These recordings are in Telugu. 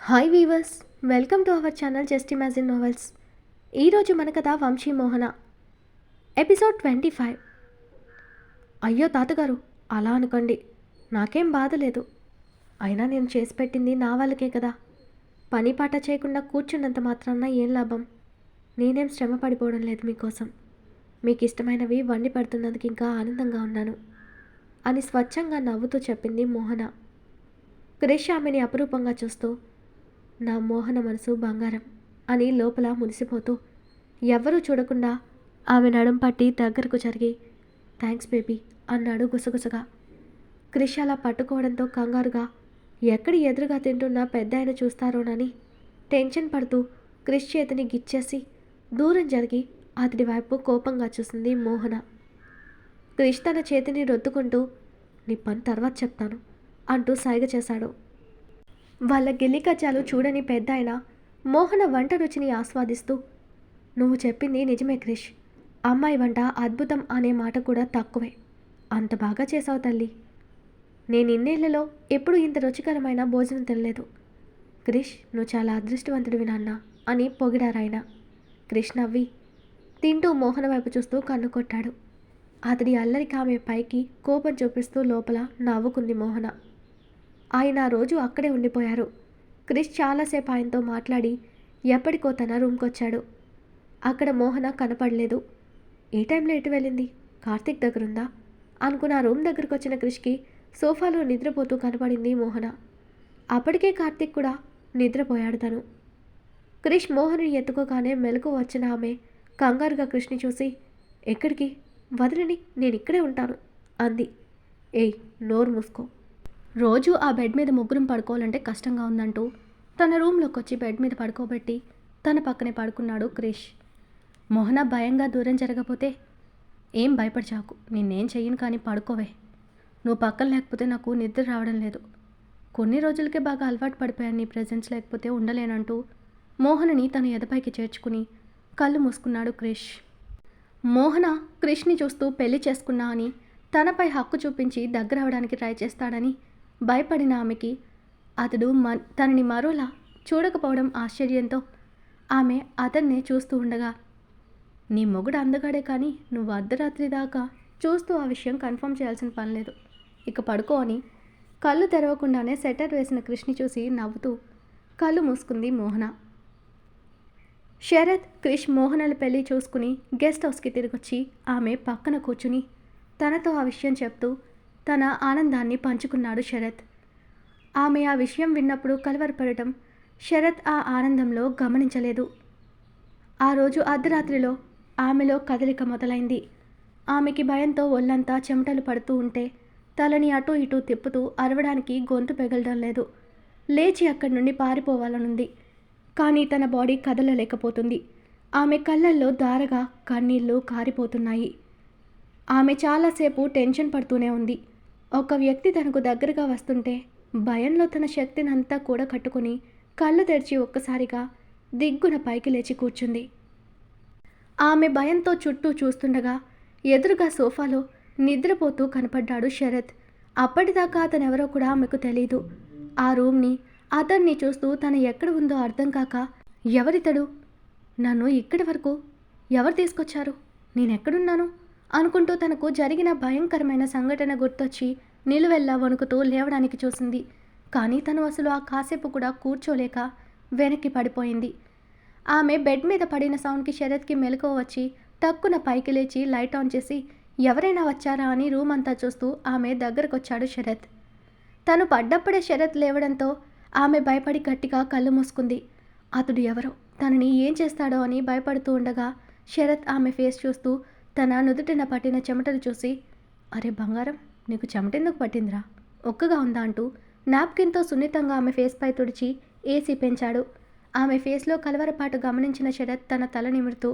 Hi weavers, welcome to our channel just imagine novels. ఈరోజు మన కథ వంశీ మోహన, ఎపిసోడ్ 25. అయ్యో తాతగారు, అలా అనుకోండి, నాకేం బాధ లేదు. అయినా నేను చేసి పెట్టింది నా వాళ్ళకే కదా. పని పాట చేయకుండా కూర్చున్నంత మాత్రాన ఏం లాభం? నేనేం శ్రమ పడిపోవడం లేదు మీకోసం. మీకు ఇష్టమైనవి వండి పడుతున్నందుకు ఇంకా ఆనందంగా ఉన్నాను అని స్వచ్ఛంగా నవ్వుతూ చెప్పింది మోహన. క్రిష్ ఆమెని అపురూపంగా చూస్తూ, నా మోహన మనసు బంగారం అని లోపల మునిసిపోతూ ఎవ్వరూ చూడకుండా ఆమె నడుం పట్టి దగ్గరకు జరిగి, థ్యాంక్స్ బేబీ అన్నాడు గుసగుసగా. క్రిష్ అలా పట్టుకోవడంతో కంగారుగా ఎక్కడి ఎదురుగా తింటున్న పెద్ద ఆయన చూస్తారోనని టెన్షన్ పడుతూ క్రిష్ చేతిని గిచ్చేసి దూరం జరిగి అతడి వైపు కోపంగా చూసింది మోహన. క్రిష్ తన చేతిని రొద్దుకుంటూ, నీ పని తర్వాత చెప్తాను అంటూ సైగ చేశాడు. వాళ్ళ గిల్లికజ్జాలు చూడని పెద్దాయన మోహన వంట రుచిని ఆస్వాదిస్తూ, నువ్వు చెప్పింది నిజమే క్రిష్, అమ్మాయి వంట అద్భుతం అనే మాట కూడా తక్కువే. అంత బాగా చేసావు తల్లి. నేను ఇన్నేళ్లలో ఎప్పుడు ఇంత రుచికరమైన భోజనం తినలేదు. క్రిష్, నువ్వు చాలా అదృష్టవంతుడివి నాన్న అని పొగిడారాయన. క్రిష్ నవ్వి తింటూ మోహన వైపు చూస్తూ కన్ను కొట్టాడు. అతడి అల్లరికి ఆమె పైకి కోపం చూపిస్తూ లోపల నవ్వుకుంది మోహన. ఆయన ఆ రోజు అక్కడే ఉండిపోయారు. క్రిష్ చాలాసేపు ఆయనతో మాట్లాడి ఎప్పటికో తన రూమ్కొచ్చాడు. అక్కడ మోహన కనపడలేదు. ఏ టైంలో ఎటు వెళ్ళింది? కార్తీక్ దగ్గరుందా అనుకున్న ఆ రూమ్ దగ్గరకు వచ్చిన క్రిష్కి సోఫాలో నిద్రపోతూ కనపడింది మోహన. అప్పటికే కార్తీక్ కూడా నిద్రపోయాడు. తను క్రిష్ మోహన్ని ఎత్తుకోగానే మెలకు వచ్చిన ఆమె కంగారుగా క్రిష్ని చూసి, ఎక్కడికి? వదిలిని, నేను ఇక్కడే ఉంటాను అంది. ఏయ్, నోరు మూసుకో. రోజు ఆ బెడ్ మీద ముగ్గురం పడుకోవాలంటే కష్టంగా ఉందంటూ తన రూమ్లోకి వచ్చి బెడ్ మీద పడుకోబెట్టి తన పక్కనే పడుకున్నాడు క్రిష్. మోహన భయంగా దూరం జరగపోతే, ఏం భయపడచాకు, నిన్నేం చెయ్యను కానీ పడుకోవే. నువ్వు పక్కన లేకపోతే నాకు నిద్ర రావడం లేదు. కొన్ని రోజులకే బాగా అలవాటు పడిపోయాను నీ ప్రెజెన్స్ లేకపోతే ఉండలేనంటూ మోహనని తన ఎదపైకి చేర్చుకుని కళ్ళు మూసుకున్నాడు క్రిష్. మోహన క్రిష్ని చూస్తూ పెళ్లి చేసుకున్నా అని తనపై హక్కు చూపించి దగ్గర అవడానికి ట్రై చేస్తాడని భయపడిన ఆమెకి అతడు తనని మరోలా చూడకపోవడం ఆశ్చర్యంతో ఆమె అతన్నే చూస్తూ ఉండగా, నీ మొగుడు అందగాడే కానీ నువ్వు అర్ధరాత్రి దాకా చూస్తూ ఆ విషయం కన్ఫర్మ్ చేయాల్సిన పని లేదు, ఇక పడుకో అని కళ్ళు తెరవకుండానే సెటర్ వేసిన క్రిష్ని చూసి నవ్వుతూ కళ్ళు మూసుకుంది మోహన. శరత్, క్రిష్ మోహనల పెళ్లి చూసుకుని గెస్ట్ హౌస్కి తిరిగొచ్చి ఆమె పక్కన కూర్చుని తనతో ఆ విషయం చెప్తూ తన ఆనందాన్ని పంచుకున్నాడు శరత్. ఆమె ఆ విషయం విన్నప్పుడు కలవరపడటం శరత్ ఆ ఆనందంలో గమనించలేదు. ఆ రోజు అర్ధరాత్రిలో ఆమెలో కదలిక మొదలైంది. ఆమెకి భయంతో ఒళ్ళంతా చెమటలు పడుతూ ఉంటే తలని అటూ ఇటూ తిప్పుతూ అరవడానికి గొంతు పెగలడం లేదు. లేచి అక్కడి నుండి పారిపోవాలనుంది, కానీ తన బాడీ కదలలేకపోతుంది. ఆమె కళ్ళల్లో ధారగా కన్నీళ్లు కారిపోతున్నాయి. ఆమె చాలాసేపు టెన్షన్ పడుతూనే ఉంది. ఒక వ్యక్తి తనకు దగ్గరగా వస్తుంటే భయంలో తన శక్తిని అంతా కూడా కట్టుకుని కళ్ళు తెరిచి ఒక్కసారిగా దిగ్గున పైకి లేచి కూర్చుంది. ఆమె భయంతో చుట్టూ చూస్తుండగా ఎదురుగా సోఫాలో నిద్రపోతూ కనపడ్డాడు శరత్. అప్పటిదాకా అతనెవరో కూడా ఆమెకు తెలీదు. ఆ రూమ్ని, అతన్ని చూస్తూ తను ఎక్కడ ఉందో అర్థం కాక, ఎవరితడు? నన్ను ఇక్కడి వరకు ఎవరు తీసుకొచ్చారు? నేనెక్కడున్నాను అనుకుంటూ తనకు జరిగిన భయంకరమైన సంఘటన గుర్తొచ్చి నిలువెల్లా వణుకుతూ లేవడానికి చూసింది. కానీ తను అసలు ఆ కాసేపు కూడా కూర్చోలేక వెనక్కి పడిపోయింది. ఆమె బెడ్ మీద పడిన సౌండ్కి శరత్కి మెలకువ వచ్చి టక్కున పైకి లేచి లైట్ ఆన్ చేసి ఎవరైనా వచ్చారా అని రూమ్ అంతా చూస్తూ ఆమె దగ్గరకొచ్చాడు శరత్. తను పడ్డప్పుడే శరత్ లేవడంతో ఆమె భయపడి గట్టిగా కళ్ళు మూసుకుంది. అతడు ఎవరో, తనని ఏం చేస్తాడో అని భయపడుతూ ఉండగా శరత్ ఆమె ఫేస్ చూస్తూ తన నుదుటిన పట్టిన చెమటలు చూసి, అరే బంగారం, నీకు చెమటెందుకు పట్టిందిరా, ఒక్కగా ఉందా అంటూ నాప్కిన్తో సున్నితంగా ఆమె ఫేస్పై తుడిచి ఏసీ పెంచాడు. ఆమె ఫేస్లో కలవరపాటు గమనించిన శరత్ తన తల నిమురుతూ,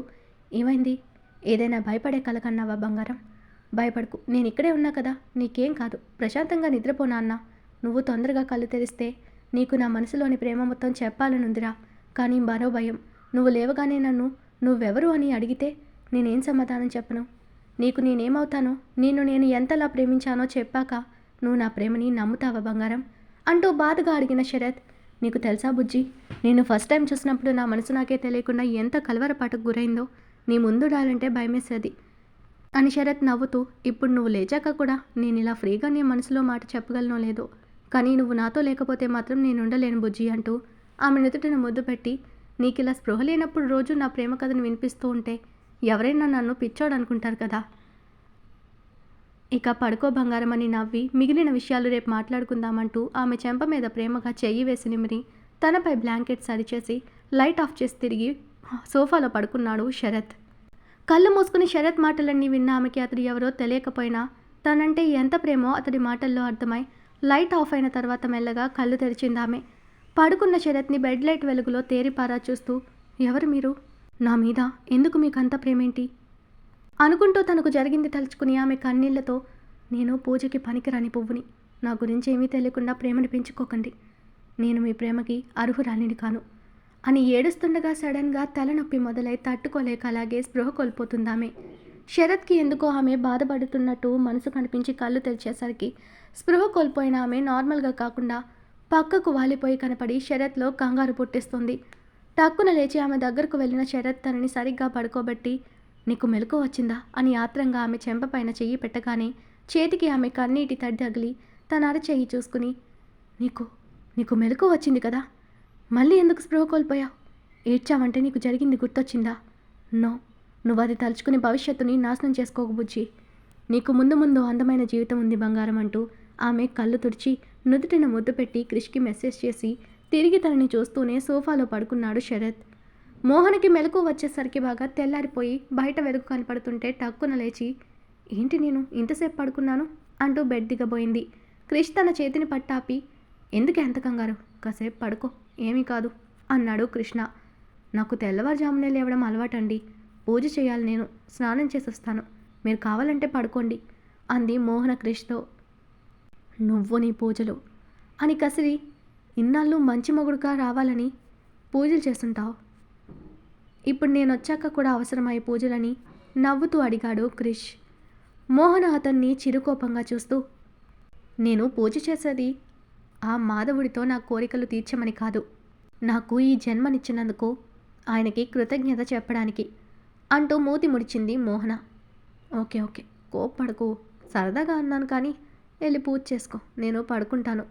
ఏమైంది? ఏదైనా భయపడే కల కన్నావా బంగారం? భయపడకు, నేను ఇక్కడే ఉన్నా కదా, నీకేం కాదు, ప్రశాంతంగా నిద్రపోనా అన్నా. నువ్వు తొందరగా కళ్ళు తెరిస్తే నీకు నా మనసులోని ప్రేమ మొత్తం చెప్పాలనుందిరా. కానీ మరో భయం, నువ్వు లేవగానే నన్ను నువ్వెవరు అని అడిగితే నేనేం సమాధానం చెప్పను? నీకు నేనేమవుతానో, నిన్ను నేను ఎంతలా ప్రేమించానో చెప్పాక నువ్వు నా ప్రేమని నమ్ముతావా బంగారం అంటూ బాధగా అడిగిన శరత్ నీకు తెలుసా బుజ్జి, నేను ఫస్ట్ టైం చూసినప్పుడు నా మనసు నాకే తెలియకుండా ఎంత కలవరపాటుకు గురైందో. నీ ముందుడాలంటే భయమేసేది అని శరత్ నవ్వుతూ, ఇప్పుడు నువ్వు లేచాక కూడా నేను ఇలా ఫ్రీగా నీ మనసులో మాట చెప్పగలనో లేదో, కానీ నువ్వు నాతో లేకపోతే మాత్రం నేను ఉండలేను బుజ్జి అంటూ ఆమె నుదుటిన ముద్దు పెట్టి, నీకిలా స్పృహ లేనప్పుడు రోజు నా ప్రేమ కథను వినిపిస్తూ ఉంటే ఎవరైనా నన్ను పిచ్చోడనుకుంటారు కదా. ఇక పడుకో బంగారం అని నవ్వి, మిగిలిన విషయాలు రేపు మాట్లాడుకుందామంటూ ఆమె చెంప మీద ప్రేమగా చెయ్యి వేసి నిమిరి తనపై బ్లాంకెట్ సరిచేసి లైట్ ఆఫ్ చేసి తిరిగి సోఫాలో పడుకున్నాడు శరత్. కళ్ళు మూసుకుని శరత్ మాటలన్నీ విన్న ఆమెకి అతడు ఎవరో తెలియకపోయినా తనంటే ఎంత ప్రేమో అతడి మాటల్లో అర్థమై లైట్ ఆఫ్ అయిన తర్వాత మెల్లగా కళ్ళు తెరిచిందామె. పడుకున్న శరత్ని బెడ్ లైట్ వెలుగులో తేరిపారా చూస్తూ, ఎవరు మీరు? నా మీద ఎందుకు మీకంత ప్రేమేంటి అనుకుంటూ తనకు జరిగింది తలుచుకుని ఆమె కన్నీళ్లతో, నేను పూజకి పనికిరాని పువ్వుని, నా గురించి ఏమీ తెలియకుండా ప్రేమని పెంచుకోకండి, నేను మీ ప్రేమకి అర్హురాలిని కాను అని ఏడుస్తుండగా సడన్గా తలనొప్పి మొదలై తట్టుకోలేక అలాగే స్పృహ కోల్పోతుందామె. శరత్కి ఎందుకో ఆమె బాధపడుతున్నట్టు మనసు కనిపించి కళ్ళు తెరిచేసరికి స్పృహ కోల్పోయిన ఆమె నార్మల్గా కాకుండా పక్కకు వాలిపోయి కనపడి శరత్లో కంగారు పుట్టిస్తుంది. టక్కున లేచి ఆమె దగ్గరకు వెళ్ళిన శరత్ తనని సరిగ్గా పడుకోబెట్టి, నీకు మెలకు వచ్చిందా అని ఆత్రంగా ఆమె చెంపపైన చెయ్యి పెట్టగానే చేతికి ఆమె కన్నీటి తడి తగిలి తన అరచెయ్యి చూసుకుని, నీకు మెలకు వచ్చింది కదా, మళ్ళీ ఎందుకు స్పృహ కోల్పోయావు? ఏడ్చావంటే నీకు జరిగింది గుర్తొచ్చిందా? నో, నువ్వు అది తలుచుకుని భవిష్యత్తుని నాశనం చేసుకోకు బుజ్జి, నీకు ముందు ముందు అందమైన జీవితం ఉంది బంగారం అంటూ ఆమె కళ్ళు తుడిచి నుదుటిన ముద్దు పెట్టి క్రిష్కి మెసేజ్ చేసి తిరిగి తనని చూస్తూనే సోఫాలో పడుకున్నాడు శరత్. మోహన్కి మెలకు వచ్చేసరికి బాగా తెల్లారిపోయి బయట వెలుగు కనపడుతుంటే టక్కున లేచి, ఏంటి నేను ఇంతసేపు పడుకున్నాను అంటూ బెడ్ దిగబోయింది. క్రిష్ తన చేతిని పట్టాపి, ఎందుకు ఎంత కంగారు, కాసేపు పడుకో, ఏమీ కాదు అన్నాడు కృష్ణ. నాకు తెల్లవారుజామునే లేవడం అలవాటండి, పూజ చేయాలి, నేను స్నానం చేసి వస్తాను, మీరు కావాలంటే పడుకోండి అంది మోహన క్రిష్తో. నువ్వు నీ పూజలు అని కసిరి, ఇన్నాళ్ళు మంచి మొగుడుగా రావాలని పూజలు చేస్తుంటావు, ఇప్పుడు నేను వచ్చాక కూడా అవసరమై పూజలని నవ్వుతూ అడిగాడు క్రిష్. మోహన అతన్ని చిరుకోపంగా చూస్తూ, నేను పూజ చేసేది ఆ మాధవుడితో నా కోరికలు తీర్చమని కాదు, నాకు ఈ జన్మనిచ్చినందుకు ఆయనకి కృతజ్ఞత చెప్పడానికి అంటూ మూతి ముడిచింది మోహన. ఓకే కోప్పడకు, సరదాగా అన్నాను కానీ వెళ్ళి పూజ చేసుకో, నేను పడుకుంటాను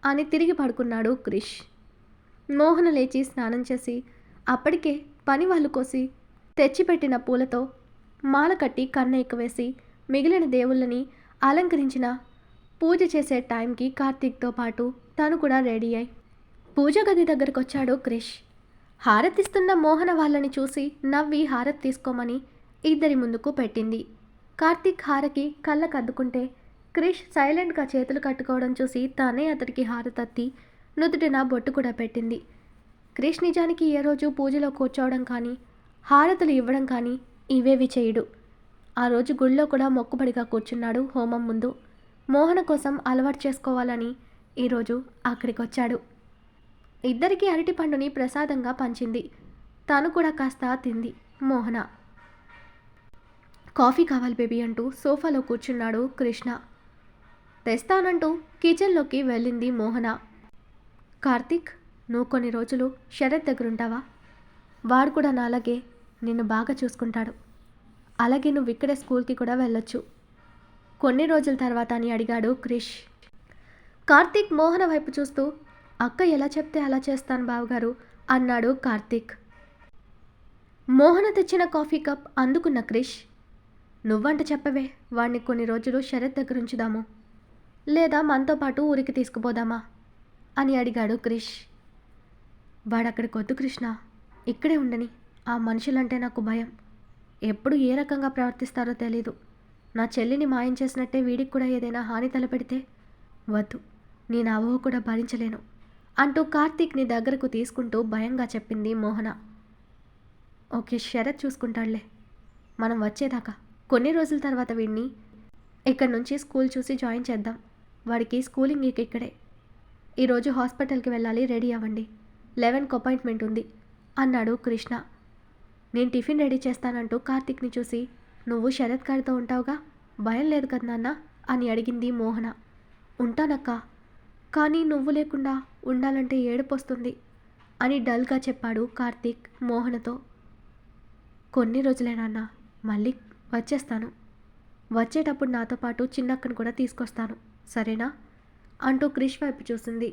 అని తిరిగి పడుకున్నాడు క్రిష్. మోహన లేచి స్నానం చేసి అప్పటికే పని వాళ్ళు కోసి తెచ్చిపెట్టిన పూలతో మాల కట్టి కన్న ఎక్కువేసి మిగిలిన దేవుళ్ళని అలంకరించిన పూజ చేసే టైంకి కార్తీక్తో పాటు తను కూడా రెడీ అయి పూజ గది దగ్గరకు వచ్చాడు క్రిష్. హారతిస్తున్న మోహన వాళ్ళని చూసి నవ్వి హారతి తీసుకోమని ఇద్దరి ముందుకు పెట్టింది. కార్తీక్ హారకి కళ్ళకద్దుకుంటే క్రిష్ సైలెంట్గా చేతులు కట్టుకోవడం చూసి తానే అతడికి హారతత్తి నుదుటిన బొట్టు కూడా పెట్టింది. క్రిష్ నిజానికి ఏ రోజు పూజలో కూర్చోవడం కానీ హారతులు ఇవ్వడం కానీ ఇవేవి చేయడు. ఆ రోజు గుళ్ళో కూడా మొక్కుబడిగా కూర్చున్నాడు హోమం ముందు. మోహన కోసం అలవాటు చేసుకోవాలని ఈరోజు అక్కడికి వచ్చాడు. ఇద్దరికీ అరటి పండుని ప్రసాదంగా పంచింది. తను కూడా కాస్త తింది మోహన. కాఫీ కావాలి బేబీ అంటూ సోఫాలో కూర్చున్నాడు కృష్ణ. తెస్తానంటూ కిచెన్లోకి వెళ్ళింది మోహన. కార్తీక్, నువ్వు కొన్ని రోజులు శరత్ దగ్గరుంటావా? వాడు కూడా నాలాగే నిన్ను బాగా చూసుకుంటాడు. అలాగే నువ్వు ఇక్కడే స్కూల్కి కూడా వెళ్ళొచ్చు కొన్ని రోజుల తర్వాత అని అడిగాడు క్రిష్. కార్తీక్ మోహన వైపు చూస్తూ, అక్క ఎలా చెప్తే అలా చేస్తాను బావగారు అన్నాడు కార్తీక్. మోహన తెచ్చిన కాఫీ కప్ అందుకున్న క్రిష్, నువ్వంట చెప్పవే, వాడిని కొన్ని రోజులు శరత్ దగ్గర ఉంచుదాము, లేదా మనతో పాటు ఊరికి తీసుకుపోదామా అని అడిగాడు క్రిష్. వాడక్కడికి వద్దు కృష్ణ, ఇక్కడే ఉండని, ఆ మనుషులంటే నాకు భయం, ఎప్పుడు ఏ రకంగా ప్రవర్తిస్తారో తెలీదు, నా చెల్లిని మాయం చేసినట్టే వీడికి కూడా ఏదైనా హాని తలపెడితే వద్దు, నేను ఆ ఊహ కూడా భరించలేను అంటూ కార్తీక్ని దగ్గరకు తీసుకుంటూ భయంగా చెప్పింది మోహన. ఓకే, శరత్ చూసుకుంటాడులే, మనం వచ్చేదాకా కొన్ని రోజుల తర్వాత వీడిని ఇక్కడి నుంచి స్కూల్ చూసి జాయిన్ చేద్దాం, వాడికి స్కూలింగ్ ఇక్కడే, ఈరోజు హాస్పిటల్కి వెళ్ళాలి, రెడీ అవ్వండి, 11కి అపాయింట్మెంట్ ఉంది అన్నాడు కృష్ణ. నేను టిఫిన్ రెడీ చేస్తానంటూ కార్తీక్ని చూసి, నువ్వు శరత్ గారితో ఉంటావుగా, భయం లేదు కదా నాన్న అని అడిగింది మోహన. ఉంటానక్క, కానీ నువ్వు లేకుండా ఉండాలంటే ఏడుపొస్తుంది అని డల్గా చెప్పాడు కార్తీక్ మోహనతో. కొన్ని రోజులే నాన్న, మళ్ళీ వచ్చేస్తాను. వచ్చేటప్పుడు నాతో పాటు చిన్నక్కను కూడా తీసుకొస్తాను, సరేనా అంటూ క్రిష్ వైపు చూసింది.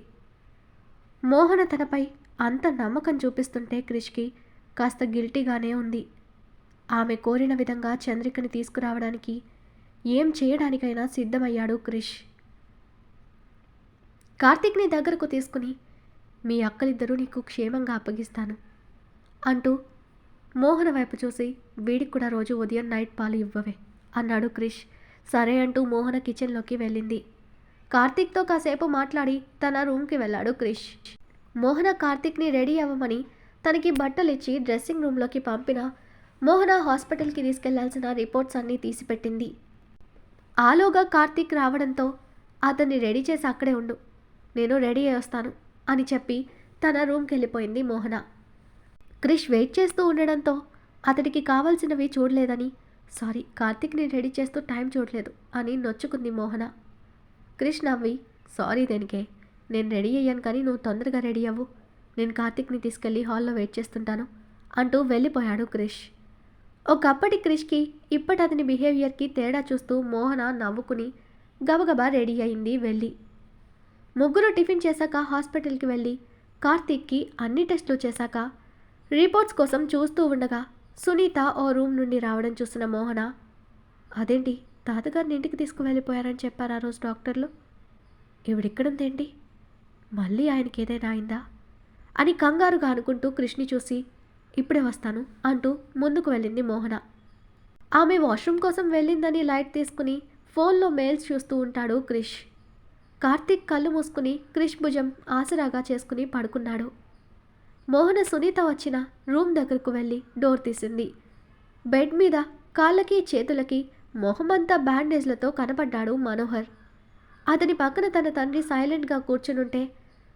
మోహన తనపై అంత నమ్మకం చూపిస్తుంటే క్రిష్కి కాస్త గిల్టీగానే ఉంది. ఆమె కోరిన విధంగా చంద్రికని తీసుకురావడానికి ఏం చేయడానికైనా సిద్ధమయ్యాడు క్రిష్. కార్తీక్ని దగ్గరకు తీసుకుని మీ అక్కలిద్దరూ నీకు క్షేమంగా అప్పగిస్తాను అంటూ మోహన వైపు చూసి వీడికి కూడా రోజు ఉదయం నైట్ పాలు ఇవ్వవే అన్నాడు క్రిష్. సరే అంటూ మోహన కిచెన్లోకి వెళ్ళింది. కార్తీక్తో కాసేపు మాట్లాడి తన రూమ్కి వెళ్ళాడు క్రిష్. మోహన కార్తీక్ని రెడీ అవ్వమని తనకి బట్టలు ఇచ్చి డ్రెస్సింగ్ రూమ్లోకి పంపిన మోహన హాస్పిటల్కి తీసుకెళ్లాల్సిన రిపోర్ట్స్ అన్నీ తీసిపెట్టింది. ఆలోగా కార్తీక్ రావడంతో అతన్ని రెడీ చేసి అక్కడే ఉండు, నేను రెడీ అయ్యి వస్తాను అని చెప్పి తన రూమ్కి వెళ్ళిపోయింది మోహన. క్రిష్ వెయిట్ చేస్తూ ఉండడంతో అతడికి కావాల్సినవి చూడలేదని, సారీ కార్తీక్ని రెడీ చేస్తూ టైం చూడలేదు అని నొచ్చుకుంది మోహన. క్రిష్ నవ్వి, సారీ దేనికే, నేను రెడీ అయ్యాను కానీ నువ్వు తొందరగా రెడీ అవ్వు, నేను కార్తీక్ని తీసుకెళ్ళి హాల్లో వెయిట్ చేస్తుంటాను అంటూ వెళ్ళిపోయాడు క్రిష్. ఒకప్పటి క్రిష్కి ఇప్పటి అతని బిహేవియర్కి తేడా చూస్తూ మోహన నవ్వుకుని గబగబా రెడీ అయింది వెళ్ళి. ముగ్గురు టిఫిన్ చేశాక హాస్పిటల్కి వెళ్ళి కార్తీక్కి అన్ని టెస్టులు చేశాక రిపోర్ట్స్ కోసం చూస్తూ ఉండగా సునీత ఓ రూమ్ నుండి రావడం చూసిన మోహన, అదేంటి తాతగారిని ఇంటికి తీసుకువెళ్ళిపోయారని చెప్పారు ఆ రోజు డాక్టర్లు, ఇవిడిక్కడుందేంటి, మళ్ళీ ఆయనకి ఏదైనా అయిందా అని కంగారుగా అనుకుంటూ క్రిష్ని చూసి ఇప్పుడే వస్తాను అంటూ ముందుకు వెళ్ళింది మోహన. ఆమె వాష్రూమ్ కోసం వెళ్ళిందని లైట్ తీసుకుని ఫోన్లో మెయిల్స్ చూస్తూ ఉంటాడు క్రిష్. కార్తీక్ కళ్ళు మూసుకుని క్రిష్ భుజం ఆసరాగా చేసుకుని పడుకున్నాడు. మోహన సునీత వచ్చిన రూమ్ దగ్గరకు వెళ్ళి డోర్ తీసింది. బెడ్ మీద కాళ్ళకి చేతులకి మొహమంతా బ్యాండేజ్లతో కనపడ్డాడు మనోహర్. అతని పక్కన తన తండ్రి సైలెంట్గా కూర్చునుంటే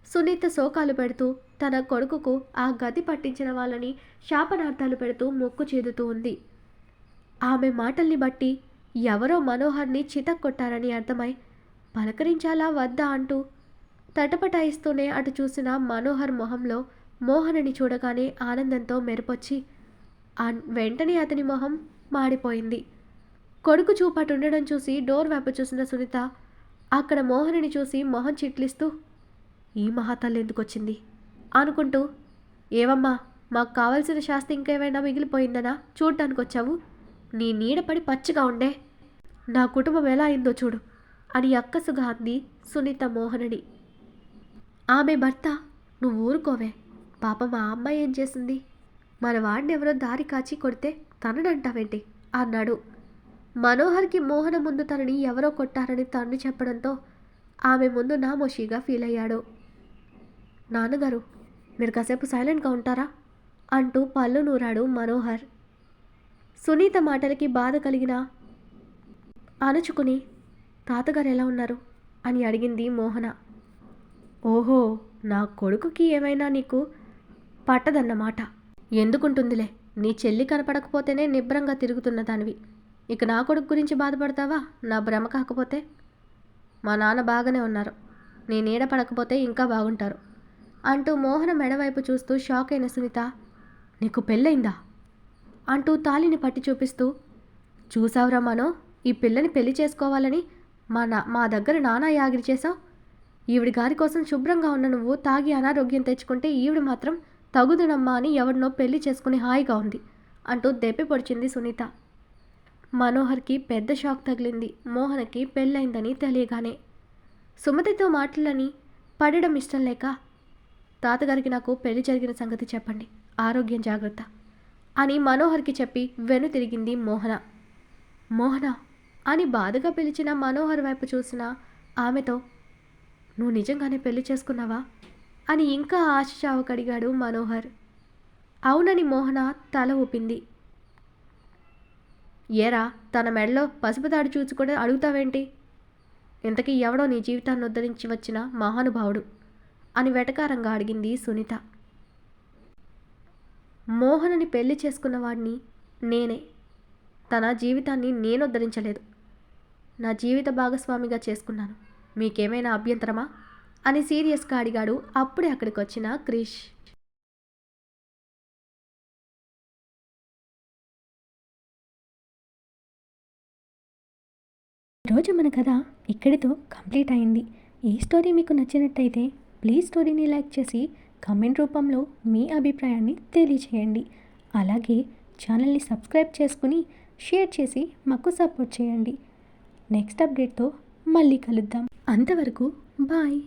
సునీత శోకాలు పెడుతూ తన కొడుకుకు ఆ గతి పట్టించిన వాళ్ళని శాపనార్థాలు పెడుతూ మొక్కు చేదుతూ ఉంది. ఆమె మాటల్ని బట్టి ఎవరో మనోహర్ని చితక్కొట్టారని అర్థమై పలకరించాలా వద్దా అంటూ తటపటాయిస్తూనే అటు చూసిన మనోహర్ మొహంలో మోహనని చూడగానే ఆనందంతో మెరుపొచ్చి వెంటనే అతని మొహం మాడిపోయింది. కొడుకు చూపటుండడం చూసి డోర్ వైపు చూసిన సునీత అక్కడ మోహనని చూసి మొహం చిట్లిస్తూ ఈ మహాతల్లి ఎందుకొచ్చింది అనుకుంటూ, ఏవమ్మా మాకు కావాల్సిన శాస్తి ఇంకేమైనా మిగిలిపోయిందనా చూడటానికి వచ్చావు, నీ నీడపడి పచ్చిగా ఉండే, నా కుటుంబం ఎలా అయిందో చూడు అని అక్కసుగా అంది సునీత మోహనని. ఆమె భర్త, నువ్వు ఊరుకోవే, పాప మా అమ్మాయి ఏం చేసింది, మన వాడిని ఎవరో దారి కాచి కొడితే తననంటావేంటి అన్నాడు. మనోహర్కి మోహన ముందు తనని ఎవరో కొట్టారని తండ్రి చెప్పడంతో ఆమె ముందు నామోషిగా ఫీల్ అయ్యాడు. నాన్నగారు మీరు కాసేపు సైలెంట్గా ఉంటారా అంటూ పళ్ళు నూరాడు మనోహర్. సునీత మాటలకి బాధ కలిగిన అణుచుకుని తాతగారు ఎలా ఉన్నారు అని అడిగింది మోహన. ఓహో, నా కొడుకుకి ఏమైనా నీకు పట్టదన్నమాట, ఎందుకుంటుందిలే, నీ చెల్లి కనపడకపోతేనే నిబ్రంగా తిరుగుతున్న దానివి, ఇక నా కొడుకు గురించి బాధపడతావా, నా భ్రమ కాకపోతే, మా నాన్న బాగానే ఉన్నారు, నీ నీడ పడకపోతే ఇంకా బాగుంటారు అంటూ మోహన మెడవైపు చూస్తూ షాక్ అయిన సునీత, నీకు పెళ్ళయిందా అంటూ తాళిని పట్టి చూపిస్తూ, చూసావురా మనో, ఈ పిల్లని పెళ్లి చేసుకోవాలని మా దగ్గర నానా యాగిరి చేసావు, ఈవిడి గారి కోసం శుభ్రంగా ఉన్న నువ్వు తాగి అనారోగ్యం తెచ్చుకుంటే ఈవిడ మాత్రం తగుదునమ్మా అని ఎవరినో పెళ్లి చేసుకుని హాయిగా ఉంది అంటూ దెప్పి పొడిచింది సునీత. మనోహర్కి పెద్ద షాక్ తగిలింది మోహనకి పెళ్ళైందని తెలియగానే. సుమతితో మాటలని పడడం ఇష్టం లేక, తాతగారికి నాకు పెళ్లి జరిగిన సంగతి చెప్పండి, ఆరోగ్యం జాగ్రత్త అని మనోహర్కి చెప్పి వెను తిరిగింది మోహన. మోహన అని బాధగా పిలిచిన మనోహర్ వైపు చూసిన ఆమెతో, నువ్వు నిజంగానే పెళ్లి చేసుకున్నావా అని ఇంకా ఆశచావు కడిగాడు మనోహర్. అవునని మోహన తల ఊపింది. ఏరా, తన మెడలో పసుపు తాడు చూసి కూడా అడుగుతావేంటి, ఇంతకీ ఎవడో నీ జీవితాన్ని ఉద్ధరించి వచ్చిన మహానుభావుడు అని వెటకారంగా అడిగింది సునీత. మోహనని పెళ్లి చేసుకున్నవాడిని నేనే, తన జీవితాన్ని నేను ఉద్ధరించలేదు, నా జీవిత భాగస్వామిగా చేసుకున్నాను, మీకేమైనా అభ్యంతరమా అని సీరియస్గా అడిగాడు అప్పుడే అక్కడికి వచ్చిన క్రిష్. ఈరోజు మన కథ ఇక్కడితో కంప్లీట్ అయింది. ఈ స్టోరీ మీకు నచ్చినట్టయితే ప్లీజ్ స్టోరీని లైక్ చేసి కామెంట్ రూపంలో మీ అభిప్రాయాన్ని తెలియచేయండి. అలాగే ఛానల్ని సబ్స్క్రైబ్ చేసుకుని షేర్ చేసి మాకు సపోర్ట్ చేయండి. నెక్స్ట్ అప్డేట్తో మళ్ళీ కలుద్దాం. అంతవరకు బాయ్.